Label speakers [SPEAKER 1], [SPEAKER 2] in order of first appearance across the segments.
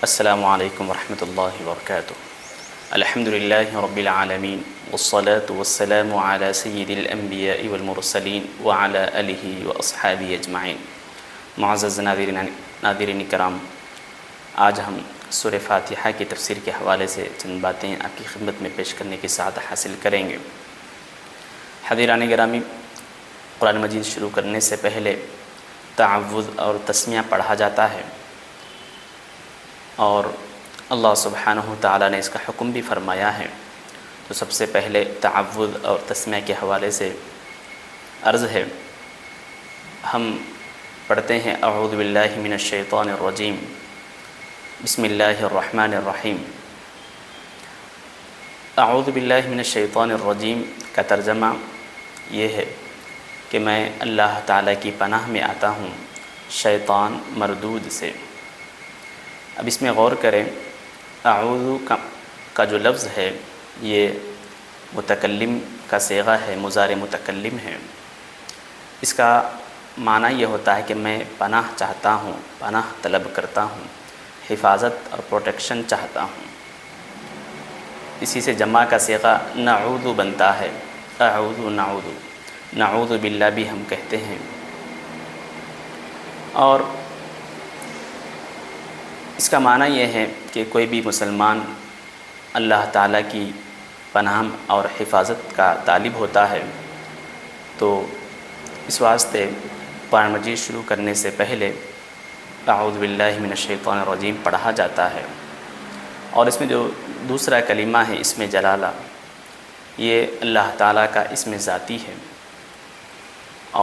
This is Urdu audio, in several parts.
[SPEAKER 1] السلام علیکم ورحمۃ اللہ وبرکاتہ۔ الحمد للہ رب العالمین والصلاة والسلام علی سید الانبیاء والمرسلین وعلی آلہ واصحابہ اجمعین۔ معزز ناظرین کرام، آج ہم سورہ فاتحہ کی تفسیر کے حوالے سے چند باتیں آپ کی خدمت میں پیش کرنے کی سعادت حاصل کریں گے۔ حضران گرامی، قرآن مجید شروع کرنے سے پہلے تعوذ اور تسمیہ پڑھا جاتا ہے، اور اللہ سبحانہ تعالیٰ نے اس کا حکم بھی فرمایا ہے۔ تو سب سے پہلے تعوذ اور تسمیہ کے حوالے سے عرض ہے، ہم پڑھتے ہیں اعوذ باللہ من الشیطان الرجیم، بسم اللہ الرحمن الرحیم۔ اعوذ باللہ من الشیطان الرجیم کا ترجمہ یہ ہے کہ میں اللہ تعالیٰ کی پناہ میں آتا ہوں شیطان مردود سے۔ اب اس میں غور کریں، اعوذ کا جو لفظ ہے یہ متکلم کا صیغہ ہے، مضارع متکلم ہے۔ اس کا معنی یہ ہوتا ہے کہ میں پناہ چاہتا ہوں، پناہ طلب کرتا ہوں، حفاظت اور پروٹیکشن چاہتا ہوں۔ اسی سے جمع کا صیغہ نعوذ بنتا ہے، اعوذ نعوذ باللہ بھی ہم کہتے ہیں۔ اور اس کا معنی یہ ہے کہ کوئی بھی مسلمان اللہ تعالیٰ کی پناہ اور حفاظت کا طالب ہوتا ہے، تو اس واسطے قرآن مجید شروع کرنے سے پہلے اعوذ باللہ من الشیطان الرجیم پڑھا جاتا ہے۔ اور اس میں جو دوسرا کلمہ ہے اسم جلالہ، یہ اللہ تعالیٰ کا اسم ذاتی ہے،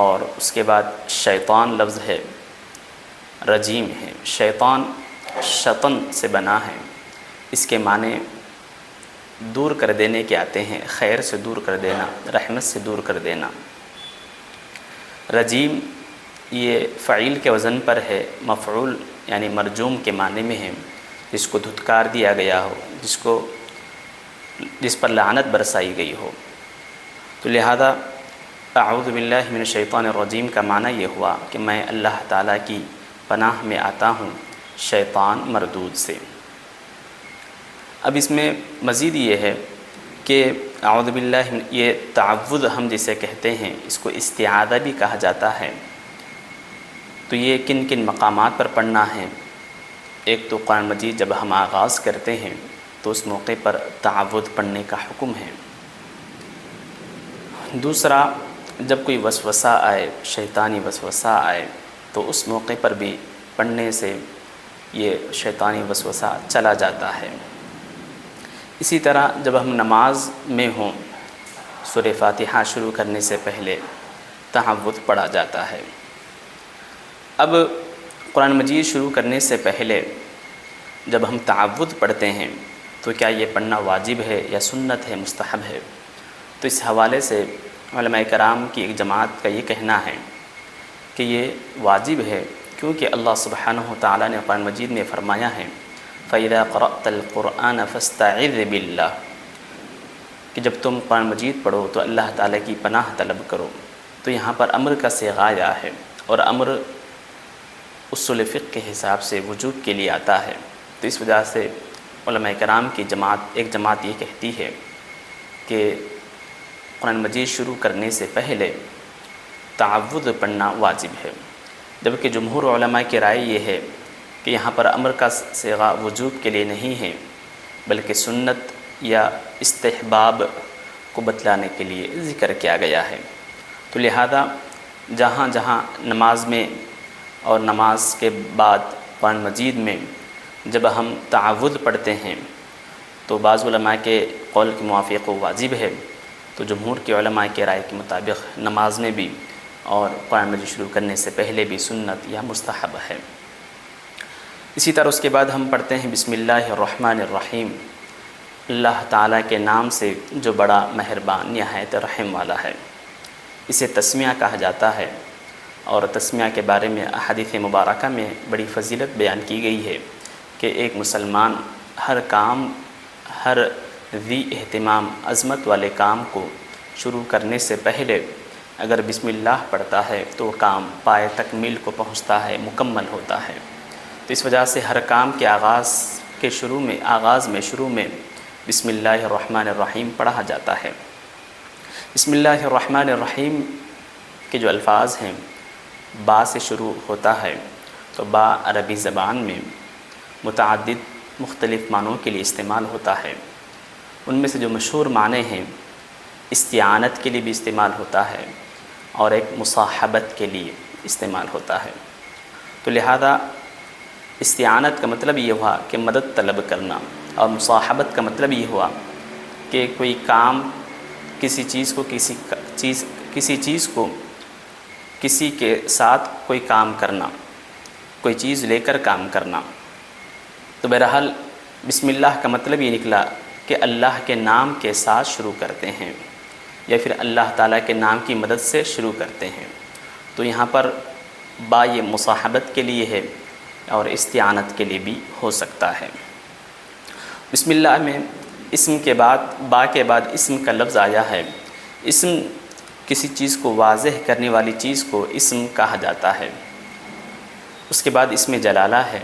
[SPEAKER 1] اور اس کے بعد شیطان لفظ ہے، رجیم ہے۔ شیطان شطن سے بنا ہے، اس کے معنی دور کر دینے کے آتے ہیں، خیر سے دور کر دینا، رحمت سے دور کر دینا۔ رجیم یہ فعیل کے وزن پر ہے، مفعول یعنی مرجوم کے معنی میں ہے، جس کو دھتکار دیا گیا ہو، جس پر لعنت برسائی گئی ہو۔ تو لہذا اعوذ باللہ من الشیطان الرجیم کا معنی یہ ہوا کہ میں اللہ تعالیٰ کی پناہ میں آتا ہوں شیطان مردود سے۔ اب اس میں مزید یہ ہے کہ اعوذ باللہ یہ تعوذ ہم جسے کہتے ہیں، اس کو استعاذہ بھی کہا جاتا ہے۔ تو یہ کن کن مقامات پر پڑھنا ہے؟ ایک تو قرآن مجید جب ہم آغاز کرتے ہیں تو اس موقع پر تعوذ پڑھنے کا حکم ہے۔ دوسرا، جب کوئی وسوسہ آئے، شیطانی وسوسہ آئے، تو اس موقع پر بھی پڑھنے سے یہ شیطانی وسوسہ چلا جاتا ہے۔ اسی طرح جب ہم نماز میں ہوں، سورہ فاتحہ شروع کرنے سے پہلے تعوذ پڑھا جاتا ہے۔ اب قرآن مجید شروع کرنے سے پہلے جب ہم تعوذ پڑھتے ہیں تو کیا یہ پڑھنا واجب ہے یا سنت ہے، مستحب ہے؟ تو اس حوالے سے علماء کرام کی ایک جماعت کا یہ کہنا ہے کہ یہ واجب ہے، کیونکہ اللہ سبحانہ تعالیٰ نے قرآن مجید میں فرمایا ہے فَإِذَا قَرَأْتَ الْقُرْآنَ فَاسْتَعِذْ بِاللَّهِ، کہ جب تم قرآن مجید پڑھو تو اللہ تعالیٰ کی پناہ طلب کرو۔ تو یہاں پر امر کا صیغہ آیا ہے، اور امر اصول فقہ کے حساب سے وجوب کے لیے آتا ہے۔ تو اس وجہ سے علماء کرام کی ایک جماعت یہ کہتی ہے کہ قرآن مجید شروع کرنے سے پہلے تعوذ پڑھنا واجب ہے، جبکہ جمہور علماء کی رائے یہ ہے کہ یہاں پر امر کا صیغہ وجوب کے لیے نہیں ہے، بلکہ سنت یا استحباب کو بتلانے کے لیے ذکر کیا گیا ہے۔ تو لہذا جہاں جہاں نماز میں اور نماز کے بعد قرآن مجید میں جب ہم تعوذ پڑھتے ہیں تو بعض علماء کے قول کے موافق وہ واجب ہے، تو جمہور کے علماء کے رائے کے مطابق نماز میں بھی اور قرآن مجید شروع کرنے سے پہلے بھی سنت یا مستحب ہے۔ اسی طرح اس کے بعد ہم پڑھتے ہیں بسم اللہ الرحمن الرحیم، اللہ تعالیٰ کے نام سے جو بڑا مہربان نہایت رحم والا ہے۔ اسے تسمیہ کہا جاتا ہے، اور تسمیہ کے بارے میں احادیث مبارکہ میں بڑی فضیلت بیان کی گئی ہے کہ ایک مسلمان ہر ذی اہتمام عظمت والے کام کو شروع کرنے سے پہلے اگر بسم اللہ پڑھتا ہے تو وہ کام پائے تکمیل کو پہنچتا ہے، مکمل ہوتا ہے۔ تو اس وجہ سے ہر کام کے آغاز میں شروع میں بسم اللہ الرحمن الرحیم پڑھا جاتا ہے۔ بسم اللہ الرحمن الرحیم کے جو الفاظ ہیں با سے شروع ہوتا ہے، تو با عربی زبان میں متعدد مختلف معنوں کے لیے استعمال ہوتا ہے۔ ان میں سے جو مشہور معنی ہیں، استعانت کے لیے بھی استعمال ہوتا ہے اور ایک مصاحبت کے لیے استعمال ہوتا ہے۔ تو لہذا استعانت کا مطلب یہ ہوا کہ مدد طلب کرنا، اور مصاحبت کا مطلب یہ ہوا کہ کوئی کام کسی چیز کو کسی کے ساتھ کوئی کام کرنا، کوئی چیز لے کر کام کرنا۔ تو بہرحال بسم اللہ کا مطلب یہ نکلا کہ اللہ کے نام کے ساتھ شروع کرتے ہیں، یا پھر اللہ تعالیٰ کے نام کی مدد سے شروع کرتے ہیں۔ تو یہاں پر با یہ مصاحبت کے لیے ہے اور استعانت کے لیے بھی ہو سکتا ہے۔ بسم اللہ میں اسم کے بعد با کے بعد اسم کا لفظ آیا ہے۔ اسم کسی چیز کو واضح کرنے والی چیز کو اسم کہا جاتا ہے۔ اس کے بعد اسم جلالہ ہے۔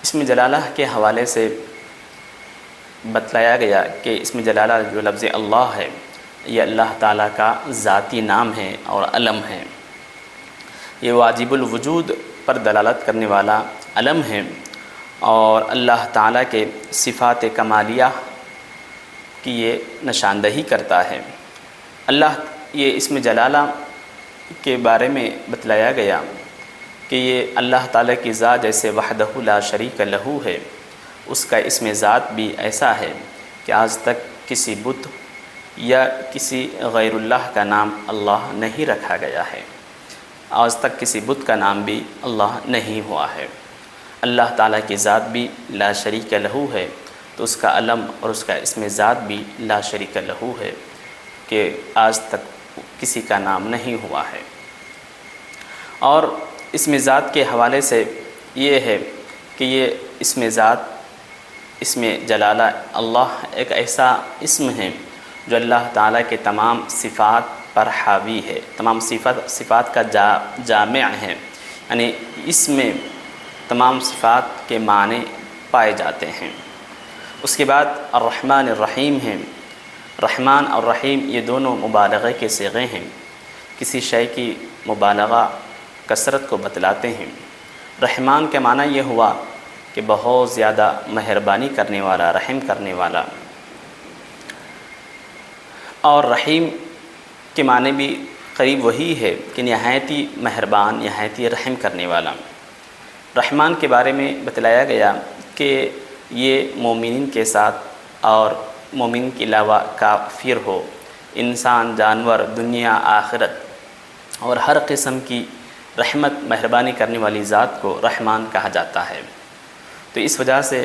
[SPEAKER 1] اسم جلالہ کے حوالے سے بتلایا گیا کہ اسم جلالہ جو لفظ اللہ ہے، یہ اللہ تعالیٰ کا ذاتی نام ہے اور علم ہے۔ یہ واجب الوجود پر دلالت کرنے والا علم ہے، اور اللہ تعالیٰ کے صفات کمالیہ کی یہ نشاندہی کرتا ہے۔ یہ اسم جلالہ کے بارے میں بتلایا گیا کہ یہ اللہ تعالیٰ کی ذات جیسے وحدہ لا شریک لہ ہے، اس کا اسم ذات بھی ایسا ہے کہ آج تک کسی بت یا کسی غیر اللہ کا نام اللہ نہیں رکھا گیا ہے، آج تک کسی بت کا نام بھی اللہ نہیں ہوا ہے۔ اللہ تعالیٰ کی ذات بھی لا شریک لہ ہے، تو اس کا علم اور اس کا اسم ذات بھی لا شریک لہ ہے کہ آج تک کسی کا نام نہیں ہوا ہے۔ اور اسم ذات کے حوالے سے یہ ہے کہ یہ اسم ذات، اسم جلالہ اللہ ایک ایسا اسم ہے جو اللہ تعالیٰ کے تمام صفات پر حاوی ہے، تمام صفات کا جامع ہے، یعنی اس میں تمام صفات کے معنی پائے جاتے ہیں۔ اس کے بعد الرحمن الرحیم ہیں۔ رحمان اور رحیم یہ دونوں مبالغہ کے صیغے ہیں، کسی شے کی مبالغہ کثرت کو بتلاتے ہیں۔ رحمان کے معنی یہ ہوا کہ بہت زیادہ مہربانی کرنے والا، رحم کرنے والا، اور رحیم کے معنی بھی قریب وہی ہے کہ نہایت ہی مہربان، نہایت ہی رحم کرنے والا۔ رحمان کے بارے میں بتلایا گیا کہ یہ مومنین کے ساتھ اور مومن کے علاوہ کافر ہو، انسان، جانور، دنیا، آخرت اور ہر قسم کی رحمت مہربانی کرنے والی ذات کو رحمان کہا جاتا ہے۔ تو اس وجہ سے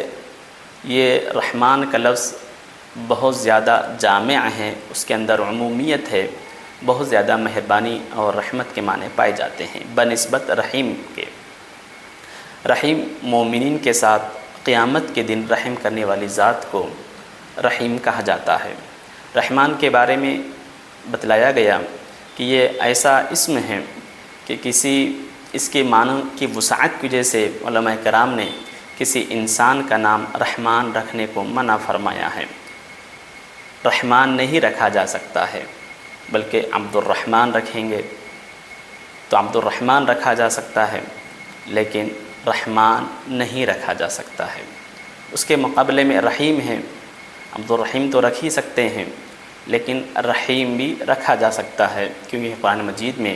[SPEAKER 1] یہ رحمان کا لفظ بہت زیادہ جامع ہے، اس کے اندر عمومیت ہے، بہت زیادہ مہربانی اور رحمت کے معنی پائے جاتے ہیں بنسبت رحیم کے۔ رحیم مومنین کے ساتھ قیامت کے دن رحم کرنے والی ذات کو رحیم کہا جاتا ہے۔ رحمان کے بارے میں بتلایا گیا کہ یہ ایسا اسم ہے کہ اس کے معنی کی وسعت کی وجہ سے علماء کرام نے کسی انسان کا نام رحمان رکھنے کو منع فرمایا ہے۔ رحمان نہیں رکھا جا سکتا ہے، بلکہ عبد الرحمن رکھیں گے تو عبد الرحمن رکھا جا سکتا ہے، لیکن رحمان نہیں رکھا جا سکتا ہے۔ اس کے مقابلے میں رحیم ہے، عبد الرحیم تو رکھ ہی سکتے ہیں، لیکن رحیم بھی رکھا جا سکتا ہے، کیونکہ قرآن مجید میں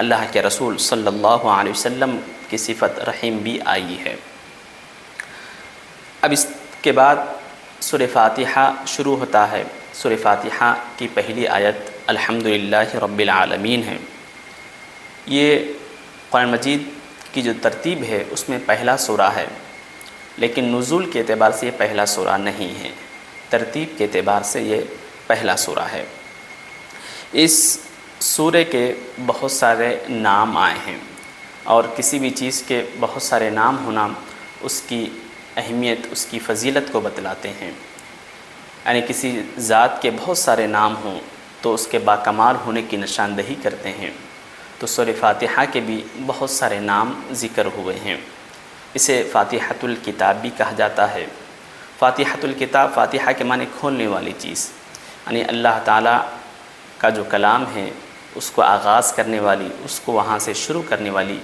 [SPEAKER 1] اللہ کے رسول صلی اللہ علیہ وسلم کی صفت رحیم بھی آئی ہے۔ اب اس کے بعد سورہ فاتحہ شروع ہوتا ہے۔ سورہ فاتحہ کی پہلی آیت الحمدللہ رب العالمین ہے۔ یہ قرآن مجید کی جو ترتیب ہے اس میں پہلا سورہ ہے، لیکن نزول کے اعتبار سے یہ پہلا سورہ نہیں ہے، ترتیب کے اعتبار سے یہ پہلا سورہ ہے۔ اس سورہ کے بہت سارے نام آئے ہیں، اور کسی بھی چیز کے بہت سارے نام ہونا اس کی اہمیت، اس کی فضیلت کو بتلاتے ہیں۔ یعنی کسی ذات کے بہت سارے نام ہوں تو اس کے باکمال ہونے کی نشاندہی کرتے ہیں۔ تو سورہ فاتحہ کے بھی بہت سارے نام ذکر ہوئے ہیں۔ اسے فاتحۃ الکتاب بھی کہا جاتا ہے۔ فاتحۃ الکتاب، فاتحہ کے معنی کھولنے والی چیز، یعنی اللہ تعالیٰ کا جو کلام ہے اس کو آغاز کرنے والی، اس کو وہاں سے شروع کرنے والی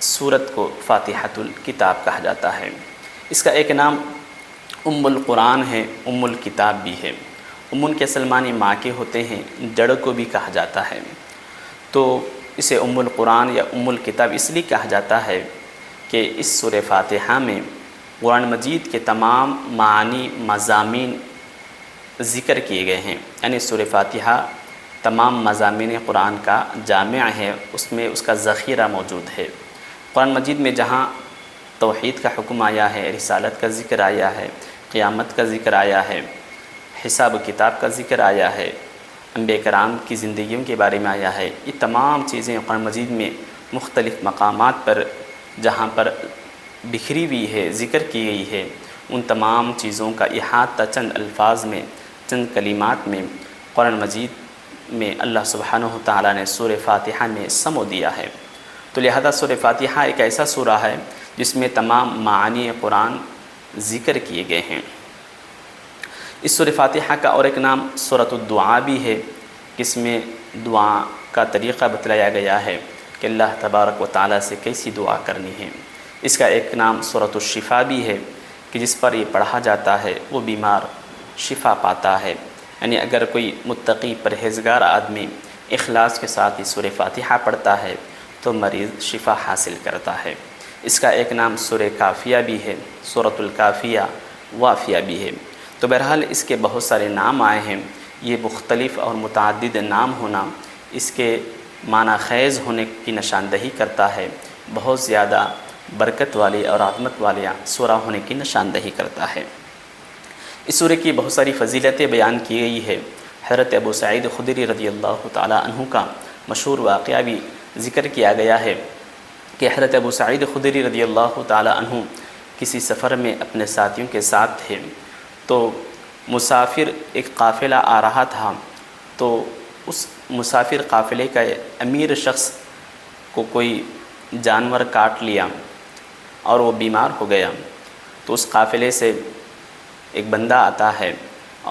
[SPEAKER 1] سورت کو فاتحۃ الکتاب کہا جاتا ہے۔ اس کا ایک نام ام القرآن ہے، ام الکتاب بھی ہے۔ ام کے اصل معنی ماں کے ہوتے ہیں، جڑ کو بھی کہا جاتا ہے۔ تو اسے ام القرآن یا ام الکتاب اس لیے کہا جاتا ہے کہ اس سورہ فاتحہ میں قرآن مجید کے تمام معانی، مضامین ذکر کیے گئے ہیں، یعنی سورہ فاتحہ تمام مضامین قرآن کا جامع ہے، اس میں اس کا ذخیرہ موجود ہے۔ قرآن مجید میں جہاں توحید کا حکم آیا ہے، رسالت کا ذکر آیا ہے، قیامت کا ذکر آیا ہے، حساب و کتاب کا ذکر آیا ہے، انبیاء کرام کی زندگیوں کے بارے میں آیا ہے، یہ تمام چیزیں قرآن مجید میں مختلف مقامات پر جہاں پر بکھری ہوئی ہے، ذکر کی گئی ہے، ان تمام چیزوں کا احاطہ چند الفاظ میں، چند کلمات میں قرآن مجید میں اللہ سبحانہ وتعالیٰ نے سورہ فاتحہ میں سمو دیا ہے۔ تو لہذا سورہ فاتحہ ایک ایسا سورہ ہے جس میں تمام معانی قرآن ذکر کیے گئے ہیں۔ اس سورہ فاتحہ کا اور ایک نام سورۃ الدعاء بھی ہے، جس میں دعا کا طریقہ بتلایا گیا ہے کہ اللہ تبارک و تعالیٰ سے کیسی دعا کرنی ہے۔ اس کا ایک نام سورۃ الشفا بھی ہے کہ جس پر یہ پڑھا جاتا ہے وہ بیمار شفا پاتا ہے، یعنی اگر کوئی متقی پرہیزگار آدمی اخلاص کے ساتھ یہ سورہ فاتحہ پڑھتا ہے تو مریض شفا حاصل کرتا ہے۔ اس کا ایک نام سورہ کافیہ بھی ہے، سورۃ الکافیہ، وافیہ بھی ہے۔ تو بہرحال اس کے بہت سارے نام آئے ہیں۔ یہ مختلف اور متعدد نام ہونا اس کے معنی خیز ہونے کی نشاندہی کرتا ہے، بہت زیادہ برکت والی اور عظمت والی سورہ ہونے کی نشاندہی کرتا ہے۔ اس سورہ کی بہت ساری فضیلتیں بیان کی گئی ہے۔ حضرت ابو سعید خدری رضی اللہ تعالیٰ عنہ کا مشہور واقعہ بھی ذکر کیا گیا ہے کہ حضرت ابو سعید خدری رضی اللہ تعالیٰ عنہ کسی سفر میں اپنے ساتھیوں کے ساتھ تھے، تو مسافر ایک قافلہ آ رہا تھا، تو اس مسافر قافلے کا امیر شخص کو کوئی جانور کاٹ لیا اور وہ بیمار ہو گیا۔ تو اس قافلے سے ایک بندہ آتا ہے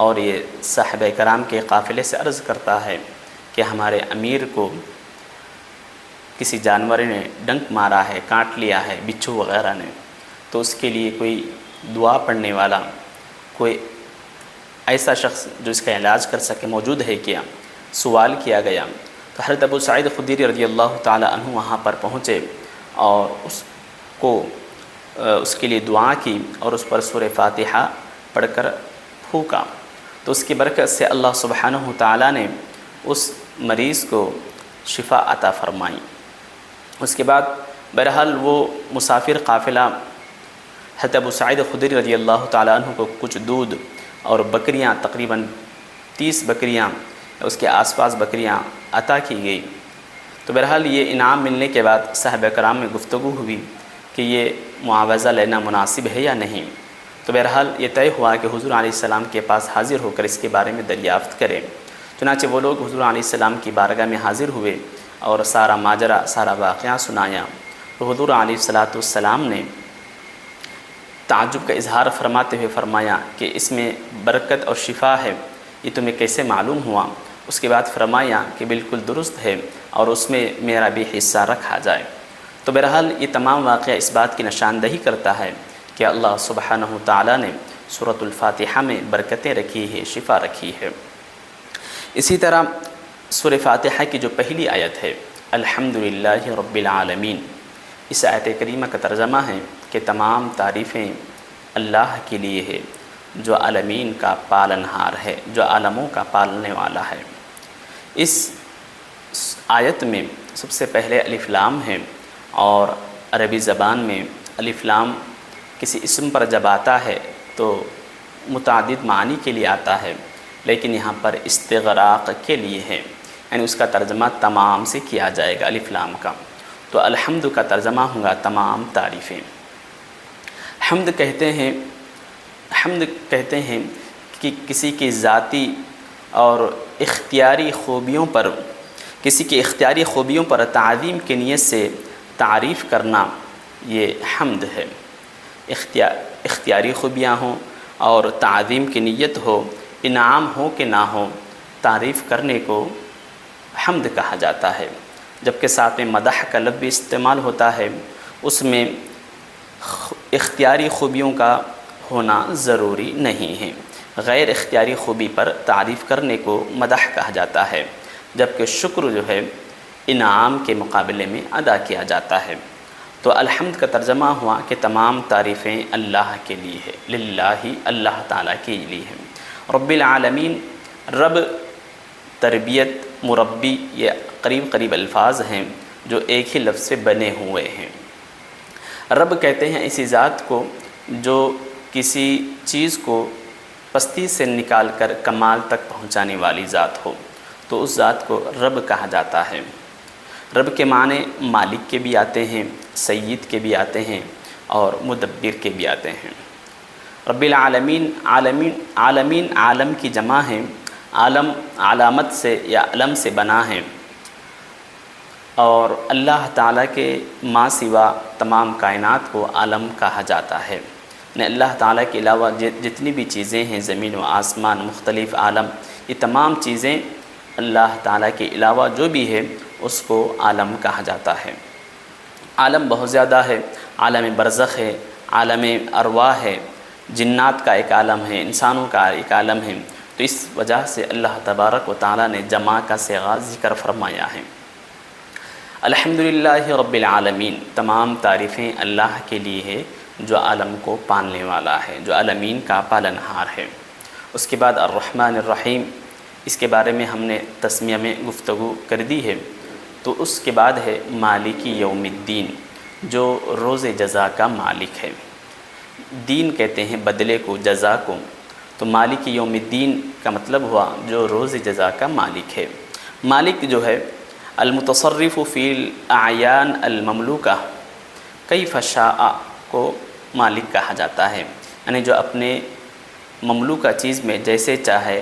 [SPEAKER 1] اور یہ صحابہ کرام کے قافلے سے عرض کرتا ہے کہ ہمارے امیر کو کسی جانور نے ڈنک مارا ہے، کاٹ لیا ہے، بچھو وغیرہ نے، تو اس کے لیے کوئی دعا پڑھنے والا، کوئی ایسا شخص جو اس کا علاج کر سکے موجود ہے کیا؟ سوال کیا گیا۔ تو حضرت ابو سعید خدری رضی اللہ تعالیٰ عنہ وہاں پر پہنچے اور اس کے لیے دعا کی اور اس پر سورہ فاتحہ پڑھ کر پھونکا، تو اس کی برکت سے اللہ سبحانہ وتعالیٰ نے اس مریض کو شفا عطا فرمائی۔ اس کے بعد بہرحال وہ مسافر قافلہ حضرت ابو سعید خدری رضی اللہ تعالیٰ عنہ کو کچھ دودھ اور بکریاں، تقریباً 30 بکریاں، اس کے آس پاس بکریاں عطا کی گئی۔ تو بہرحال یہ انعام ملنے کے بعد صحابہ کرام میں گفتگو ہوئی کہ یہ معاوضہ لینا مناسب ہے یا نہیں۔ تو بہرحال یہ طے ہوا کہ حضور علیہ السلام کے پاس حاضر ہو کر اس کے بارے میں دریافت کریں۔ چنانچہ وہ لوگ حضور علیہ السلام کی بارگاہ میں حاضر ہوئے اور سارا ماجرا، سارا واقعہ سنایا۔ تو حضور علیہ السلام نے تعجب کا اظہار فرماتے ہوئے فرمایا کہ اس میں برکت اور شفا ہے، یہ تمہیں کیسے معلوم ہوا؟ اس کے بعد فرمایا کہ بالکل درست ہے اور اس میں میرا بھی حصہ رکھا جائے۔ تو بہرحال یہ تمام واقعہ اس بات کی نشاندہی کرتا ہے کہ اللہ سبحانہ تعالیٰ نے سورۃ الفاتحہ میں برکتیں رکھی ہے، شفا رکھی ہے۔ اسی طرح سورہ فاتحہ کی جو پہلی آیت ہے الحمدللہ رب العالمین، اس آیت کریمہ کا ترجمہ ہے کہ تمام تعریفیں اللہ کے لیے ہے جو عالمین کا پالنہار ہے، جو عالموں کا پالنے والا ہے۔ اس آیت میں سب سے پہلے الف لام ہے، اور عربی زبان میں الف لام کسی اسم پر جب آتا ہے تو متعدد معنی کے لیے آتا ہے، لیکن یہاں پر استغراق کے لیے ہے، یعنی اس کا ترجمہ تمام سے کیا جائے گا الف لام کا۔ تو الحمد کا ترجمہ ہوگا تمام تعریفیں۔ حمد کہتے ہیں کہ کسی کی ذاتی اور اختیاری خوبیوں پر، کسی کی اختیاری خوبیوں پر تعظیم کی نیت سے تعریف کرنا، یہ حمد ہے۔ اختیاری خوبیاں ہوں اور تعظیم کی نیت ہو، انعام ہو کہ نہ ہو، تعریف کرنے کو حمد کہا جاتا ہے، جبکہ ساتھ میں مدح کا لفظ بھی استعمال ہوتا ہے، اس میں اختیاری خوبیوں کا ہونا ضروری نہیں ہے۔ غیر اختیاری خوبی پر تعریف کرنے کو مدح کہا جاتا ہے، جبکہ شکر جو ہے انعام کے مقابلے میں ادا کیا جاتا ہے۔ تو الحمد کا ترجمہ ہوا کہ تمام تعریفیں اللہ کے لیے ہے، للہ، اللہ تعالیٰ کے لیے ہے۔ رب العالمین، رب، تربیت، مربی، یہ قریب الفاظ ہیں جو ایک ہی لفظ سے بنے ہوئے ہیں۔ رب کہتے ہیں اسی ذات کو جو کسی چیز کو پستی سے نکال کر کمال تک پہنچانے والی ذات ہو، تو اس ذات کو رب کہا جاتا ہے۔ رب کے معنی مالک کے بھی آتے ہیں، سید کے بھی آتے ہیں اور مدبر کے بھی آتے ہیں۔ رب العالمین، عالمین عالم کی جمع ہے، عالم علامت سے یا علم سے بنا ہے، اور اللہ تعالیٰ کے ما سوا تمام کائنات کو عالم کہا جاتا ہے۔ یعنی اللہ تعالیٰ کے علاوہ جتنی بھی چیزیں ہیں، زمین و آسمان، مختلف عالم، یہ تمام چیزیں اللہ تعالیٰ کے علاوہ جو بھی ہے اس کو عالم کہا جاتا ہے۔ عالم بہت زیادہ ہے، عالم برزخ ہے، عالم ارواح ہے، جنات کا ایک عالم ہے، انسانوں کا ایک عالم ہے۔ تو اس وجہ سے اللہ تبارک و تعالیٰ نے جمع کا صیغہ ذکر فرمایا ہے۔ الحمدللہ رب العالمین، تمام تعریفیں اللہ کے لیے ہے جو عالم کو پالنے والا ہے، جو عالمین کا پالنہار ہے۔ اس کے بعد الرحمن الرحیم، اس کے بارے میں ہم نے تسمیہ میں گفتگو کر دی ہے۔ تو اس کے بعد ہے مالک یوم الدین، جو روز جزا کا مالک ہے۔ دین کہتے ہیں بدلے کو، جزا کو، تو مالک یوم الدین کا مطلب ہوا جو روز جزا کا مالک ہے۔ مالک جو ہے المتصرف فی الاعیان المملوکہ، کیف شاء کو مالک کہا جاتا ہے، یعنی جو اپنے مملوکہ چیز میں جیسے چاہے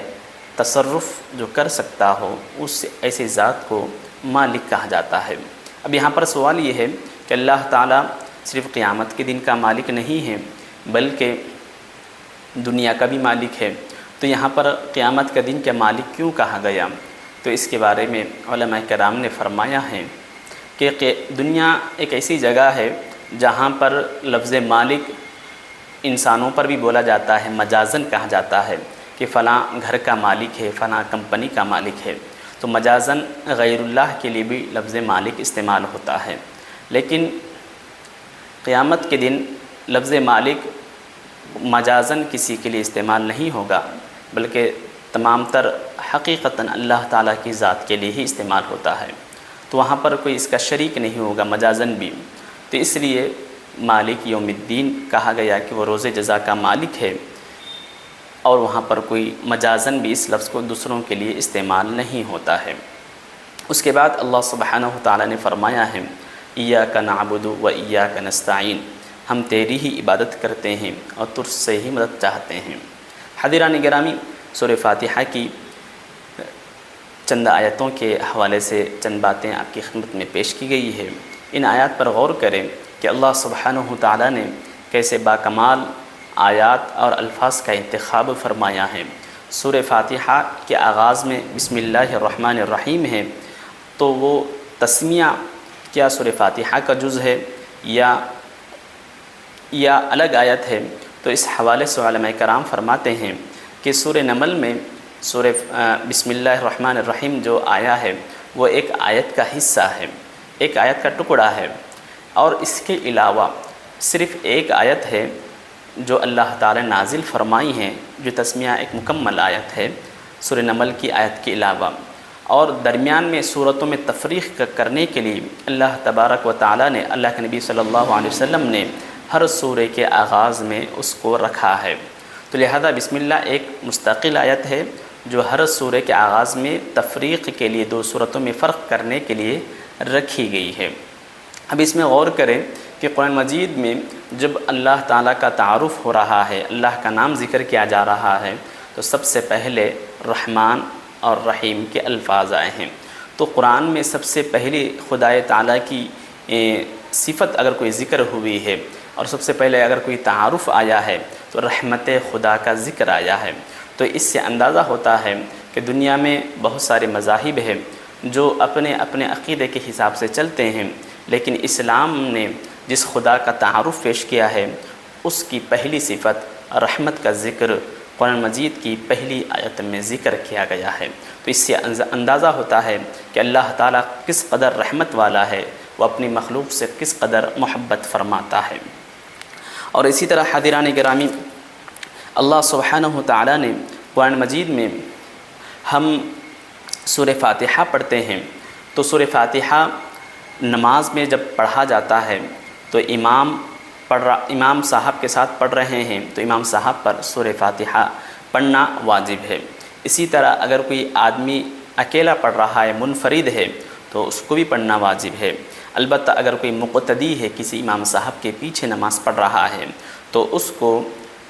[SPEAKER 1] تصرف جو کر سکتا ہو، اس ایسی ذات کو مالک کہا جاتا ہے۔ اب یہاں پر سوال یہ ہے کہ اللہ تعالیٰ صرف قیامت کے دن کا مالک نہیں ہے بلکہ دنیا کا بھی مالک ہے، تو یہاں پر قیامت کا دن کا مالک کیوں کہا گیا؟ تو اس کے بارے میں علماء کرام نے فرمایا ہے کہ دنیا ایک ایسی جگہ ہے جہاں پر لفظ مالک انسانوں پر بھی بولا جاتا ہے، مجازن کہا جاتا ہے کہ فلاں گھر کا مالک ہے، فلاں کمپنی کا مالک ہے، تو مجازن غیر اللہ کے لیے بھی لفظ مالک استعمال ہوتا ہے۔ لیکن قیامت کے دن لفظ مالک مجازن کسی کے لیے استعمال نہیں ہوگا، بلکہ تمام تر حقیقتاً اللہ تعالیٰ کی ذات کے لیے ہی استعمال ہوتا ہے، تو وہاں پر کوئی اس کا شریک نہیں ہوگا مجازن بھی۔ تو اس لیے مالک یوم الدین کہا گیا کہ وہ روز جزا کا مالک ہے، اور وہاں پر کوئی مجازن بھی اس لفظ کو دوسروں کے لیے استعمال نہیں ہوتا ہے۔ اس کے بعد اللہ سبحانہ وتعالیٰ نے فرمایا ہے ایاک نعبد و ایاک نستعین، ہم تیری ہی عبادت کرتے ہیں اور تجھ سے ہی مدد چاہتے ہیں۔ حاضران گرامی، سورہ فاتحہ کی چند آیتوں کے حوالے سے چند باتیں آپ کی خدمت میں پیش کی گئی ہے۔ ان آیات پر غور کریں کہ اللہ سبحانہ وتعالیٰ نے کیسے باکمال آیات اور الفاظ کا انتخاب فرمایا ہے۔ سورہ فاتحہ کے آغاز میں بسم اللہ الرحمن الرحیم ہے، تو وہ تسمیہ کیا سورہ فاتحہ کا جز ہے یا الگ آیت ہے؟ تو اس حوالے سے علماء کرام فرماتے ہیں کہ سورہ نمل میں سورہ بسم اللہ الرحمن الرحیم جو آیا ہے وہ ایک آیت کا حصہ ہے، ایک آیت کا ٹکڑا ہے، اور اس کے علاوہ صرف ایک آیت ہے جو اللہ تعالی نازل فرمائی ہیں، جو تسمیہ ایک مکمل آیت ہے سورہ نمل کی آیت کے علاوہ، اور درمیان میں صورتوں میں تفریق کرنے کے لیے اللہ تبارک و تعالی نے، اللہ کے نبی صلی اللہ علیہ وسلم نے ہر سورہ کے آغاز میں اس کو رکھا ہے۔ تو لہذا بسم اللہ ایک مستقل آیت ہے جو ہر سورہ کے آغاز میں تفریق کے لیے، دو صورتوں میں فرق کرنے کے لیے رکھی گئی ہے۔ اب اس میں غور کریں کہ قرآن مجید میں جب اللہ تعالیٰ کا تعارف ہو رہا ہے، اللہ کا نام ذکر کیا جا رہا ہے، تو سب سے پہلے رحمان اور رحیم کے الفاظ آئے ہیں۔ تو قرآن میں سب سے پہلی خدائے تعالیٰ کی صفت اگر کوئی ذکر ہوئی ہے اور سب سے پہلے اگر کوئی تعارف آیا ہے تو رحمت خدا کا ذکر آیا ہے، تو اس سے اندازہ ہوتا ہے کہ دنیا میں بہت سارے مذاہب ہیں جو اپنے اپنے عقیدے کے حساب سے چلتے ہیں، لیکن اسلام نے جس خدا کا تعارف پیش کیا ہے اس کی پہلی صفت رحمت کا ذکر قرآن مجید کی پہلی آیت میں ذکر کیا گیا ہے۔ تو اس سے اندازہ ہوتا ہے کہ اللہ تعالیٰ کس قدر رحمت والا ہے، وہ اپنی مخلوق سے کس قدر محبت فرماتا ہے۔ اور اسی طرح حاضران گرامی، اللہ سبحانہ وتعالیٰ نے قرآن مجید میں ہم سورہ فاتحہ پڑھتے ہیں تو سورہ فاتحہ نماز میں جب پڑھا جاتا ہے تو امام صاحب کے ساتھ پڑھ رہے ہیں تو امام صاحب پر سورہ فاتحہ پڑھنا واجب ہے۔ اسی طرح اگر کوئی آدمی اکیلا پڑھ رہا ہے، منفرد ہے، تو اس کو بھی پڑھنا واجب ہے۔ البتہ اگر کوئی مقتدی ہے، کسی امام صاحب کے پیچھے نماز پڑھ رہا ہے تو اس کو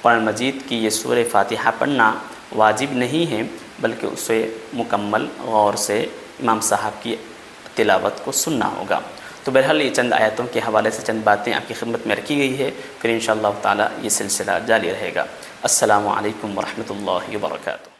[SPEAKER 1] قرآن مجید کی یہ سورہ فاتحہ پڑھنا واجب نہیں ہے، بلکہ اسے مکمل غور سے امام صاحب کی تلاوت کو سننا ہوگا۔ تو بہرحال یہ چند آیتوں کے حوالے سے چند باتیں آپ کی خدمت میں رکھی گئی ہے، پھر انشاءاللہ تعالی یہ سلسلہ جاری رہے گا۔ السلام علیکم ورحمۃ اللہ وبرکاتہ۔